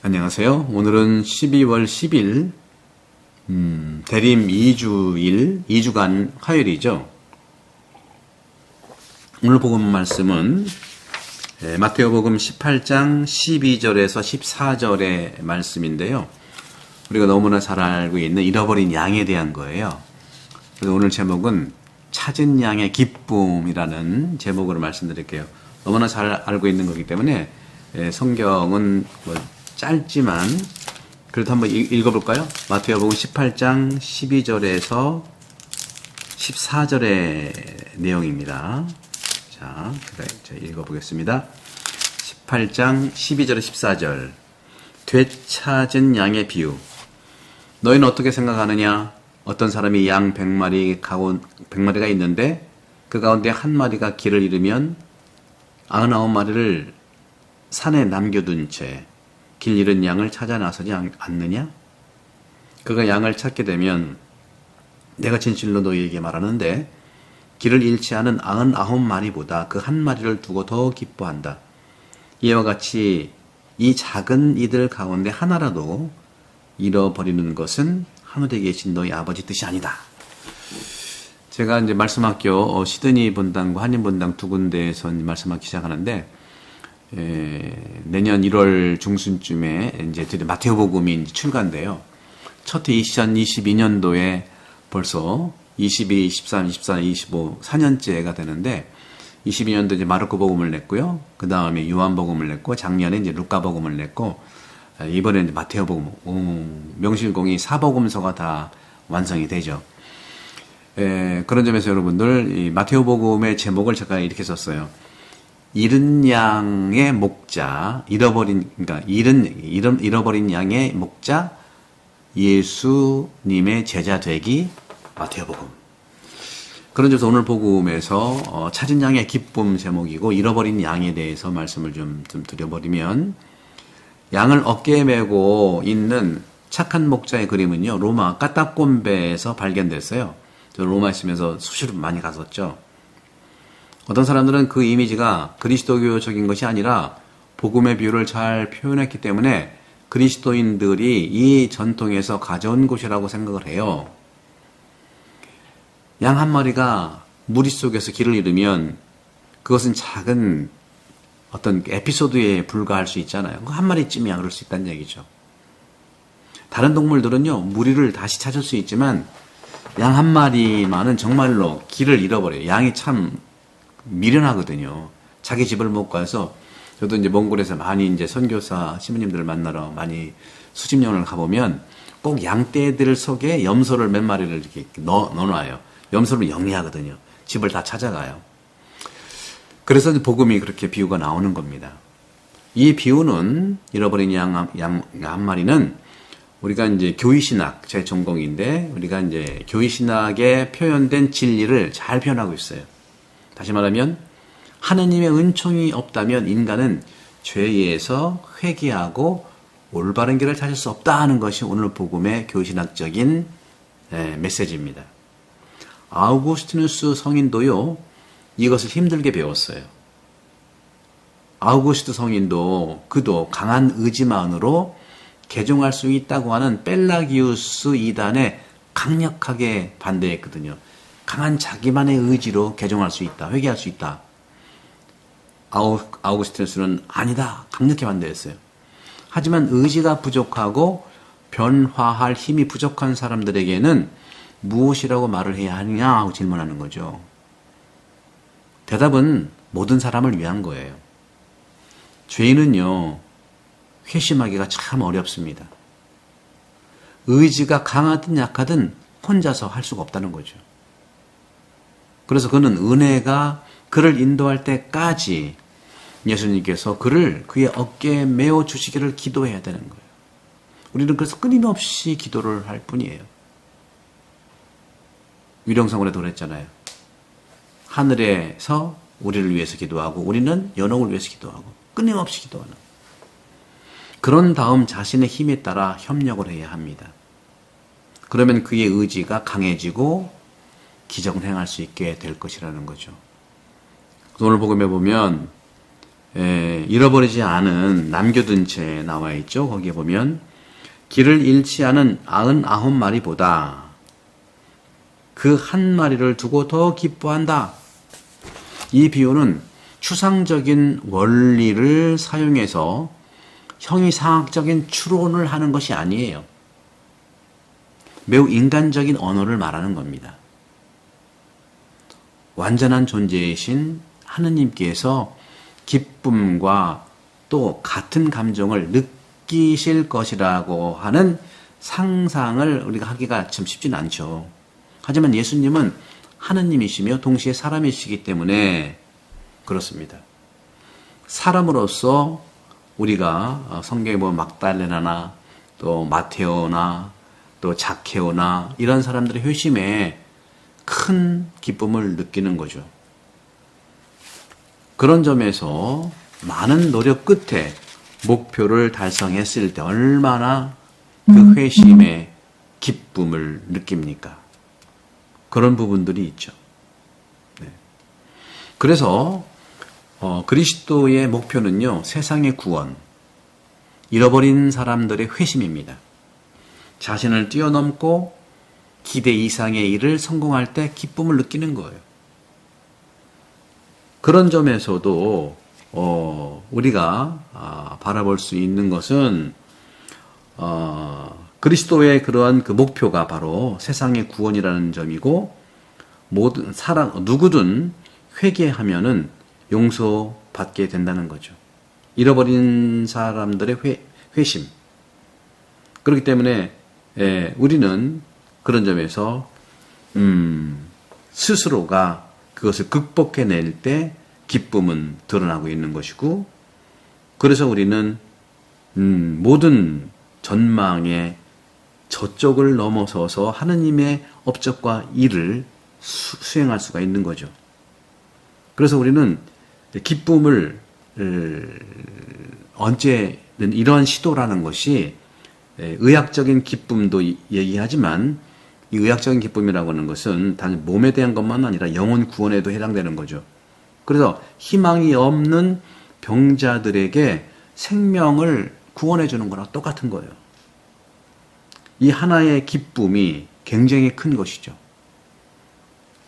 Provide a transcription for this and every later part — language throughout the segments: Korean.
안녕하세요. 오늘은 12월 10일 대림 2주간 화요일이죠. 오늘 복음 말씀은 마태오복음 18장 12절에서 14절의 말씀인데요. 우리가 너무나 잘 알고 있는 잃어버린 양에 대한 거예요. 그래서 오늘 제목은 찾은 양의 기쁨이라는 제목으로 말씀드릴게요. 너무나 잘 알고 있는 거기 때문에 성경은 짧지만 그래도 한번 읽어볼까요? 마태오복음 18장 12절에서 14절의 내용입니다. 자, 읽어보겠습니다. 18장 12절에 14절. 되찾은 양의 비유. 너희는 어떻게 생각하느냐? 어떤 사람이 양 100마리가 있는데 그 가운데 한 마리가 길을 잃으면 99마리를 산에 남겨둔 채 길 잃은 양을 찾아 나서지 않느냐? 그가 양을 찾게 되면 내가 진실로 너희에게 말하는데 길을 잃지 않은 99마리보다 그 한 마리를 두고 더 기뻐한다. 이와 같이 이 작은 이들 가운데 하나라도 잃어버리는 것은 하늘에 계신 너희 아버지 뜻이 아니다. 제가 이제 말씀학교 시드니 본당과 한인 본당 두 군데에서 말씀하기 시작하는데 내년 1월 중순쯤에 이제 마태오복음이 이제 출간돼요. 첫 2022년도에 벌써 22, 23, 24, 25, 4년째가 되는데 22년도 이제 마르코 복음을 냈고요. 그 다음에 요한 복음을 냈고 작년에 이제 루카 복음을 냈고 이번에 이제 마태오복음 명실공히 4복음서가 다 완성이 되죠. 그런 점에서 여러분들 이 마태오복음의 제목을 제가 이렇게 썼어요. 잃은 양의 목자, 잃어버린 양의 목자, 예수님의 제자 되기, 마태오복음. 그런 점에서 오늘 복음에서 찾은 양의 기쁨 제목이고 잃어버린 양에 대해서 말씀을 좀 드려버리면 양을 어깨에 메고 있는 착한 목자의 그림은요, 로마 까따꼼베에서 발견됐어요. 저는 로마에 있으면서 수시로 많이 갔었죠. 어떤 사람들은 그 이미지가 그리스도교적인 것이 아니라 복음의 비유를 잘 표현했기 때문에 그리스도인들이 이 전통에서 가져온 것이라고 생각을 해요. 양 한 마리가 무리 속에서 길을 잃으면 그것은 작은 어떤 에피소드에 불과할 수 있잖아요. 한 마리쯤이야 그럴 수 있다는 얘기죠. 다른 동물들은요, 무리를 다시 찾을 수 있지만 양 한 마리만은 정말로 길을 잃어버려요. 양이 참 미련하거든요. 자기 집을 못 가서 저도 이제 몽골에서 많이 이제 선교사 시부님들을 만나러 많이 수십 년을 가보면 꼭 양떼들 속에 염소를 몇 마리를 이렇게 넣어놔요. 염소를 영리하거든요. 집을 다 찾아가요. 그래서 복음이 그렇게 비유가 나오는 겁니다. 이 비유는 잃어버린 양 한 마리는 우리가 이제 교의신학, 제 전공인데 우리가 이제 교의신학에 표현된 진리를 잘 표현하고 있어요. 다시 말하면 하느님의 은총이 없다면 인간은 죄에서 회개하고 올바른 길을 찾을 수 없다 하는 것이 오늘 복음의 교신학적인 메시지입니다. 아우구스티누스 성인도요, 이것을 힘들게 배웠어요. 아우구스트 성인도 그도 강한 의지만으로 개종할 수 있다고 하는 펠라기우스 이단에 강력하게 반대했거든요. 강한 자기만의 의지로 개종할 수 있다, 회개할 수 있다. 아우구스티누스는 아니다, 강력히 반대했어요. 하지만 의지가 부족하고 변화할 힘이 부족한 사람들에게는 무엇이라고 말을 해야 하느냐 하고 질문하는 거죠. 대답은 모든 사람을 위한 거예요. 죄인은요, 회심하기가 참 어렵습니다. 의지가 강하든 약하든 혼자서 할 수가 없다는 거죠. 그래서 그는 은혜가 그를 인도할 때까지 예수님께서 그의 어깨에 메어 주시기를 기도해야 되는 거예요. 우리는 그래서 끊임없이 기도를 할 뿐이에요. 위령성으로도 그랬잖아요. 하늘에서 우리를 위해서 기도하고 우리는 연옥을 위해서 기도하고 끊임없이 기도하는 거예요. 그런 다음 자신의 힘에 따라 협력을 해야 합니다. 그러면 그의 의지가 강해지고 기적을 행할 수 있게 될 것이라는 거죠. 오늘 복음에 보면 잃어버리지 않은 남겨둔 채 나와 있죠. 거기에 보면 길을 잃지 않은 99마리보다 그 한 마리를 두고 더 기뻐한다. 이 비유는 추상적인 원리를 사용해서 형이상학적인 추론을 하는 것이 아니에요. 매우 인간적인 언어를 말하는 겁니다. 완전한 존재이신 하느님께서 기쁨과 또 같은 감정을 느끼실 것이라고 하는 상상을 우리가 하기가 참 쉽지는 않죠. 하지만 예수님은 하느님이시며 동시에 사람이시기 때문에 그렇습니다. 사람으로서 우리가 성경에 보면 막달레나나 또 마테오나 또 자케오나 이런 사람들의 회심에 큰 기쁨을 느끼는 거죠. 그런 점에서 많은 노력 끝에 목표를 달성했을 때 얼마나 그 회심의 기쁨을 느낍니까? 그런 부분들이 있죠. 네. 그래서 그리스도의 목표는요, 세상의 구원, 잃어버린 사람들의 회심입니다. 자신을 뛰어넘고 기대 이상의 일을 성공할 때 기쁨을 느끼는 거예요. 그런 점에서도 우리가 바라볼 수 있는 것은 그리스도의 그러한 그 목표가 바로 세상의 구원이라는 점이고 모든 누구든 회개하면은 용서받게 된다는 거죠. 잃어버린 사람들의 회심. 그렇기 때문에 우리는 그런 점에서 스스로가 그것을 극복해낼 때 기쁨은 드러나고 있는 것이고, 그래서 우리는 모든 전망의 저쪽을 넘어서서 하느님의 업적과 일을 수행할 수가 있는 거죠. 그래서 우리는 기쁨을 언제든 이러한 시도라는 것이 의학적인 기쁨도 얘기하지만 이 의학적인 기쁨이라고 하는 것은 단 몸에 대한 것만 아니라 영혼 구원에도 해당되는 거죠. 그래서 희망이 없는 병자들에게 생명을 구원해 주는 거랑 똑같은 거예요. 이 하나의 기쁨이 굉장히 큰 것이죠.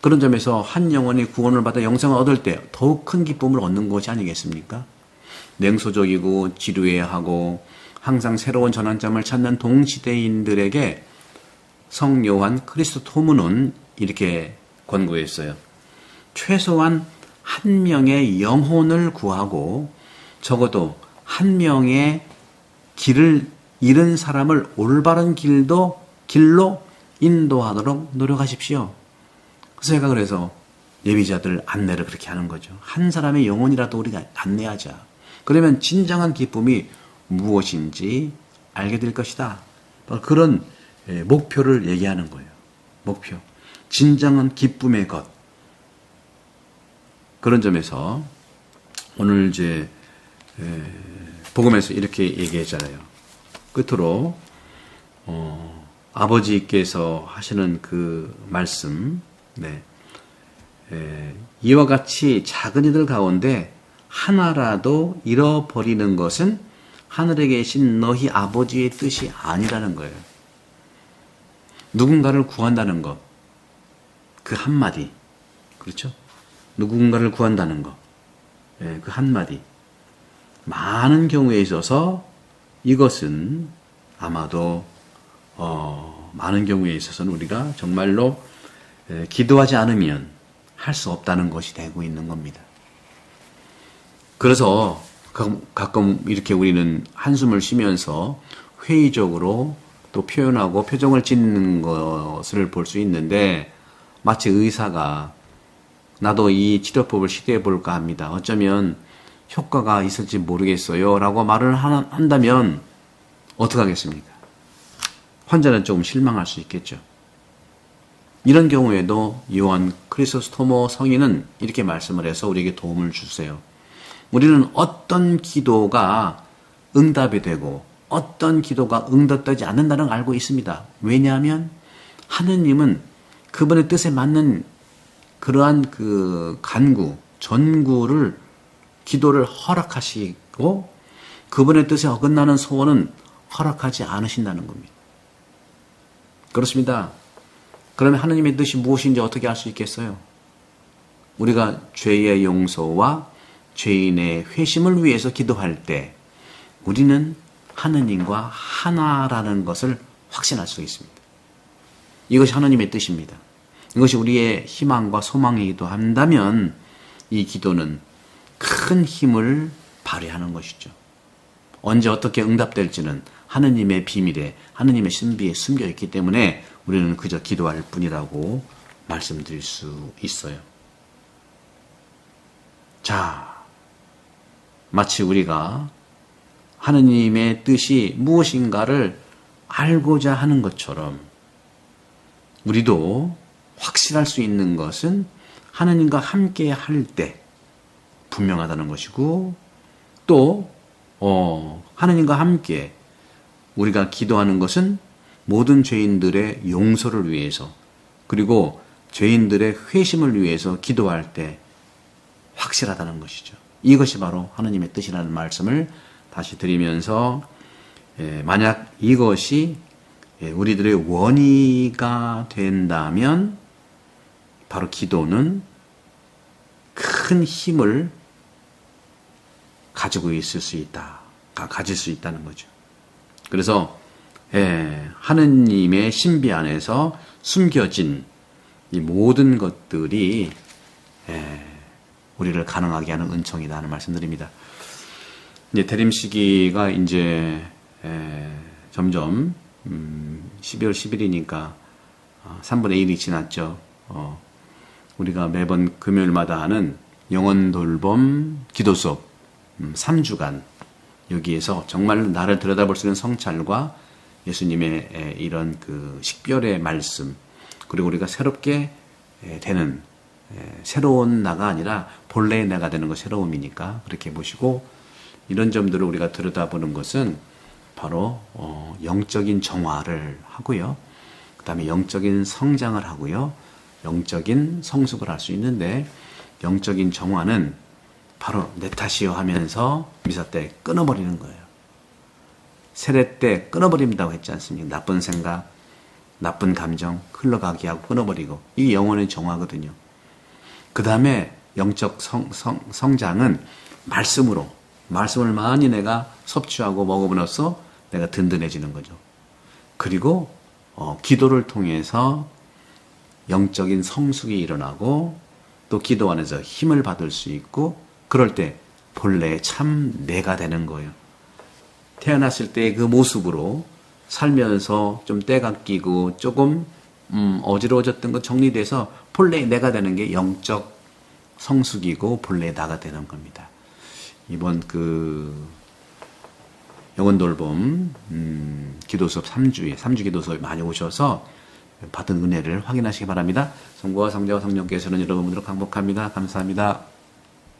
그런 점에서 한 영혼이 구원을 받아 영생을 얻을 때 더욱 큰 기쁨을 얻는 것이 아니겠습니까? 냉소적이고 지루해야 하고 항상 새로운 전환점을 찾는 동시대인들에게 성 요한 크리스토토무는 이렇게 권고했어요. 최소한 한 명의 영혼을 구하고 적어도 한 명의 길을 잃은 사람을 올바른 길로 인도하도록 노력하십시오. 그래서 예비자들 안내를 그렇게 하는 거죠. 한 사람의 영혼이라도 우리가 안내하자. 그러면 진정한 기쁨이 무엇인지 알게 될 것이다. 그런 목표를 얘기하는 거예요. 목표. 진정한 기쁨의 것. 그런 점에서 오늘 이제 복음에서 이렇게 얘기했잖아요. 끝으로 아버지께서 하시는 그 말씀, 이와 같이 작은 이들 가운데 하나라도 잃어버리는 것은 하늘에 계신 너희 아버지의 뜻이 아니라는 거예요. 누군가를 구한다는 것, 그 한마디, 그렇죠? 누군가를 구한다는 것, 그 한마디. 많은 경우에 있어서 이것은 아마도 많은 경우에 있어서는 우리가 정말로 기도하지 않으면 할 수 없다는 것이 되고 있는 겁니다. 그래서 가끔 이렇게 우리는 한숨을 쉬면서 회의적으로 또 표현하고 표정을 짓는 것을 볼 수 있는데, 마치 의사가 나도 이 치료법을 시도해 볼까 합니다. 어쩌면 효과가 있을지 모르겠어요 라고 말을 한다면 어떡하겠습니까? 환자는 조금 실망할 수 있겠죠. 이런 경우에도 요한 크리소스토모 성인은 이렇게 말씀을 해서 우리에게 도움을 주세요. 우리는 어떤 기도가 응답이 되고 어떤 기도가 응답되지 않는다는 걸 알고 있습니다. 왜냐하면 하느님은 그분의 뜻에 맞는 그러한 그 간구, 전구를 기도를 허락하시고 그분의 뜻에 어긋나는 소원은 허락하지 않으신다는 겁니다. 그렇습니다. 그러면 하느님의 뜻이 무엇인지 어떻게 알 수 있겠어요? 우리가 죄의 용서와 죄인의 회심을 위해서 기도할 때 우리는 하느님과 하나라는 것을 확신할 수 있습니다. 이것이 하느님의 뜻입니다. 이것이 우리의 희망과 소망이기도 한다면 이 기도는 큰 힘을 발휘하는 것이죠. 언제 어떻게 응답될지는 하느님의 비밀에, 하느님의 신비에 숨겨 있기 때문에 우리는 그저 기도할 뿐이라고 말씀드릴 수 있어요. 자, 마치 우리가 하느님의 뜻이 무엇인가를 알고자 하는 것처럼 우리도 확실할 수 있는 것은 하느님과 함께 할 때 분명하다는 것이고, 또 하느님과 함께 우리가 기도하는 것은 모든 죄인들의 용서를 위해서, 그리고 죄인들의 회심을 위해서 기도할 때 확실하다는 것이죠. 이것이 바로 하느님의 뜻이라는 말씀을 다시 드리면서, 만약 이것이 우리들의 원의가 된다면 바로 기도는 큰 힘을 가지고 있을 수 있다, 가질 수 있다는 거죠. 그래서 하느님의 신비 안에서 숨겨진 이 모든 것들이 우리를 가능하게 하는 은총이다 하는 말씀드립니다. 이제 대림 시기가 이제 점점 12월 10일이니까 3분의 1이 지났죠. 우리가 매번 금요일마다 하는 영혼 돌봄 기도 수업 3주간 여기에서 정말 나를 들여다볼 수 있는 성찰과 예수님의 이런 그 식별의 말씀, 그리고 우리가 새롭게 되는 새로운 나가 아니라 본래의 나가 되는 것, 새로움이니까 그렇게 보시고, 이런 점들을 우리가 들여다보는 것은 바로 영적인 정화를 하고요, 그 다음에 영적인 성장을 하고요, 영적인 성숙을 할 수 있는데, 영적인 정화는 바로 내 탓이요 하면서 미사 때 끊어버리는 거예요. 세례 때 끊어버린다고 했지 않습니까? 나쁜 생각, 나쁜 감정 흘러가게 하고 끊어버리고, 이게 영혼의 정화거든요. 그 다음에 영적 성장은 말씀을 많이 내가 섭취하고 먹어보면서 내가 든든해지는 거죠. 그리고 기도를 통해서 영적인 성숙이 일어나고, 또 기도 안에서 힘을 받을 수 있고, 그럴 때 본래 참 내가 되는 거예요. 태어났을 때 그 모습으로 살면서 좀 때가 끼고 조금 어지러워졌던 거 정리돼서 본래 내가 되는 게 영적 성숙이고 본래 나가 되는 겁니다. 이번 그 영혼 돌봄 기도 수업 3주 기도 수업에 많이 오셔서 받은 은혜를 확인하시기 바랍니다. 성부와 성자와 성령께서는 여러분들을 강복합니다. 감사합니다.